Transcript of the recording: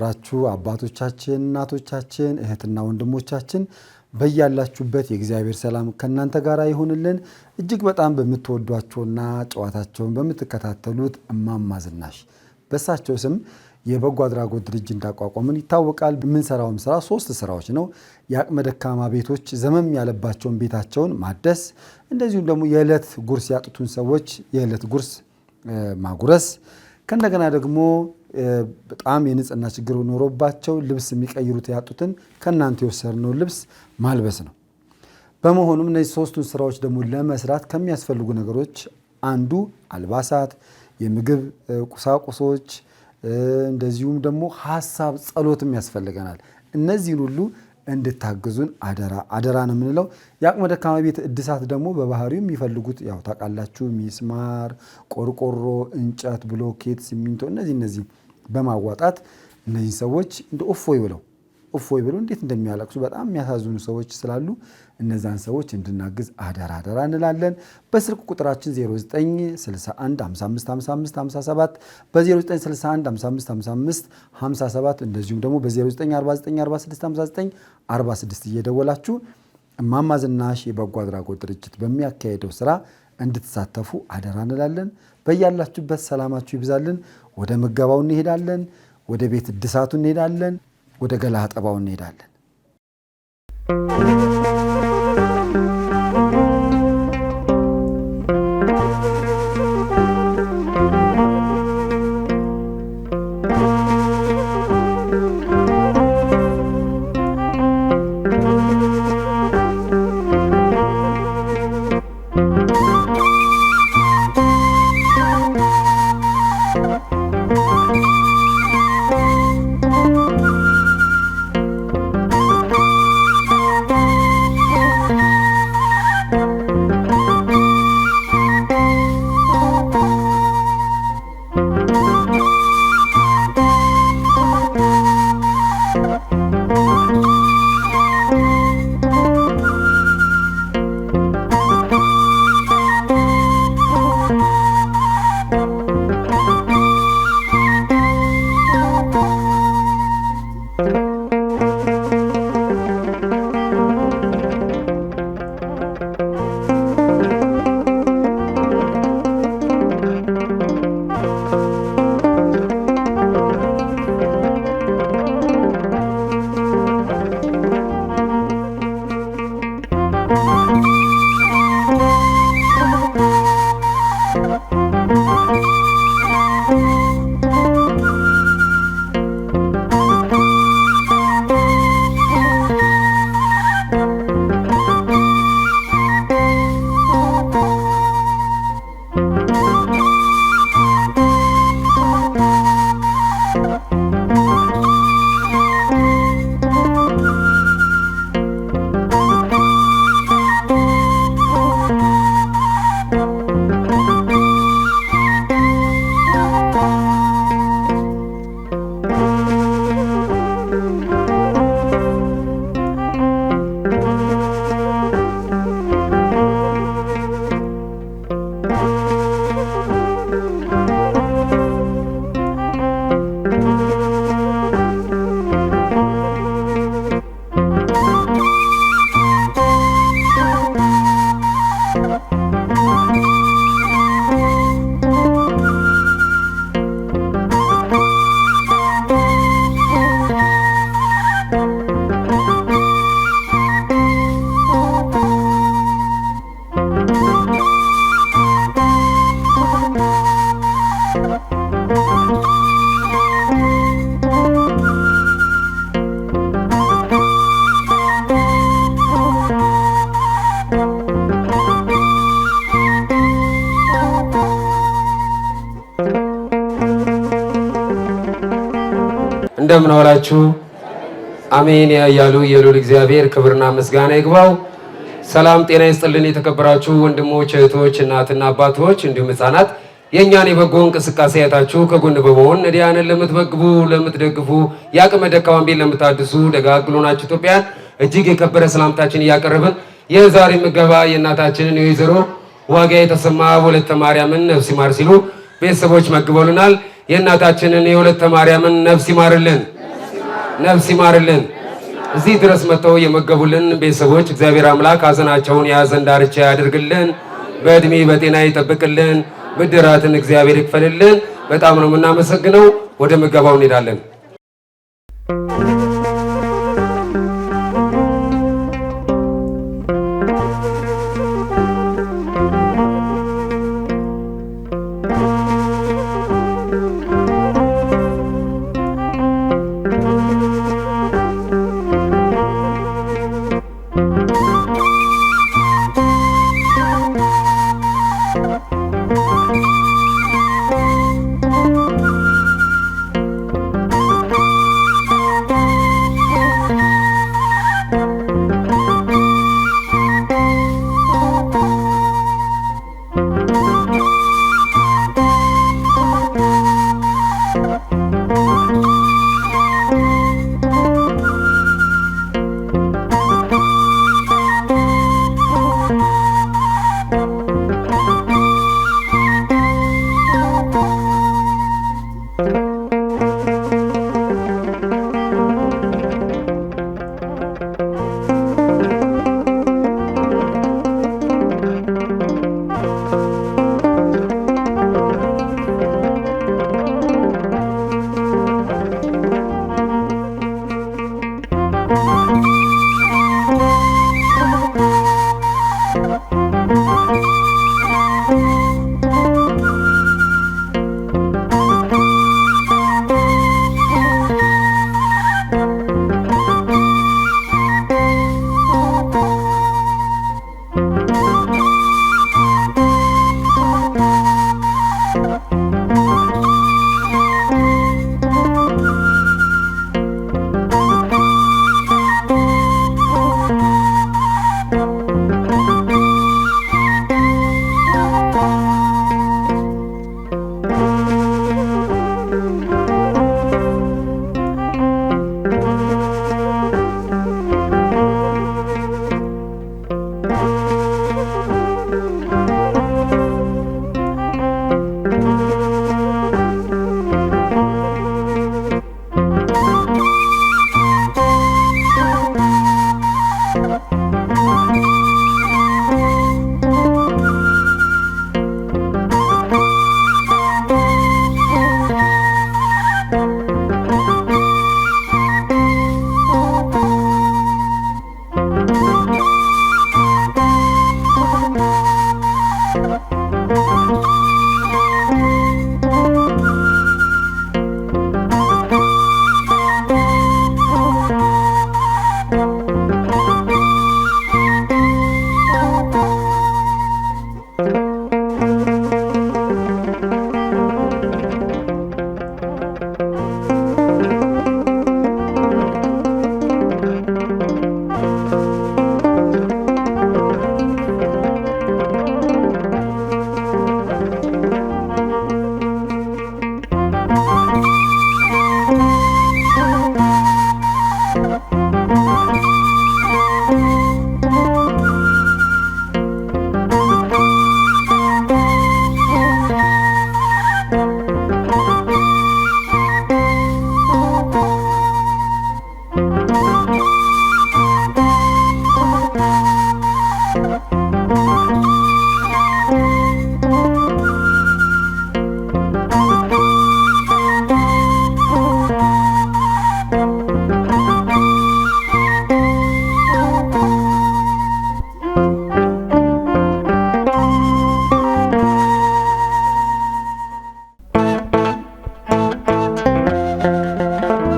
የተከበራችሁ አባቶቻችን እናቶቻችን እህትና ወንድሞቻችን በእያላችሁበት የእግዚአብሔር ሰላም ከናንተ ጋር ይሁንልን። እጅግ በጣም በመተወዷቸውና ጨዋታቸውን በመተከታተሉት እማማ ዝናሽ በሳቸው ስም የበጎ አድራጎት ድርጅት እንዳቋቋምን ይታወቃል። የምንሰራውም ስራ 3 ስራዎች ነው። የአቅመ ደካማ ቤቶች ዘመም ያለባቸውን ቤታቸውን ማደስ፣ እንደዚሁም ደግሞ የዕለት ጉርስ ያጡትን ሰዎች የዕለት ጉርስ ማጉረስ፣ ከእንደገና ደግሞ በጣም የንጽህና ችግር ኖሮባቸው ልብስ የሚቀይሩት ያጡትን ከናንተ የወሰድነው ልብስ ማልበስ ነው። በመሆኑም እነዚህ 3ቱን ስራዎች ደግሞ ለመስራት ከሚያስፈልጉ ነገሮች አንዱ አልባሳት፣ የምግብ ቁሳቁሶች፣ እንደዚሁም ደግሞ ሐሳብ ጸሎትም ያስፈልገናል። እነዚህን ሁሉ እንድታግዙን አደራ ነው የምንለው። የአቅመ ደካማ ቤት እድሳት ደግሞ በባህሪው የሚፈልጉት ያው ታውቃላችሁ፣ ሚስማር፣ ቆርቆሮ፣ እንጨት፣ ብሎኬት፣ ሲሚንቶ እነዚህ በማዋጣት እነዚህ ሰዎች እንደ እፎይ ብለው እንዴት እንደሚያለቅሱ በጣም የሚያሳዝኑ ሰዎች ስላሉ እነዛን ሰዎች እንድናግዝ አደራ እንላለን። በስልክ ቁጥራችን 0961555557 በ0961555557 እንደዚሁም ደግሞ በ0949465946 እየደወላችሁ እማማ ዝናሽ የበጎ አድራጎት ድርጅት በሚያካሄደው ስራ እንድትሳተፉ አደራ እንላለን። በያላችሁበት ሰላማችሁ ይብዛልን። ወደ ምገባው እንሄዳለን። ወደ ቤት እድሳቱ እንሄዳለን። ወደ ገላ አጠባው እንሄዳለን። እንደምን ዋላችሁ? አሜን ያያሉ የሉል እግዚአብሔር ክብርና ምስጋና ይግባው። ሰላም ጤና ይስጥልን። የተከበራችሁ ወንድሞች እህቶች፣ እናትና አባቶች እንዲሁም ህፃናት የኛን የበጎ እንቅስቃሴ ያታችሁ ከጎን በመሆን ነዲያንን ለምትመግቡ ለምትደግፉ የአቅመ ደካማን ቤት ለምታድሱ ደጋግሉ ናችሁ ኢትዮጵያን እጅግ የከበረ ሰላምታችን እያቀረብን የዛሬ ምገባ የእናታችንን የወይዘሮ ዋጋ የተሰማ ወለተ ማርያምን ነፍስ ይማር ሲሉ ቤተሰቦች መግበውልናል። የእናታችንን የወለተ ማርያምን ነፍስ ይማርልን። ነፍስ ይማርልን። እዚህ ድረስ መጥተው የመገቡልን ቤተሰቦች እግዚአብሔር አምላክ ሐዘናቸውን የሐዘን ዳርቻ ያድርግልን፣ በእድሜ በጤና ይጠብቅልን፣ ብድራትን እግዚአብሔር ይክፈልልን። በጣም ነው የምናመሰግነው። ወደ ምገባው እንሄዳለን።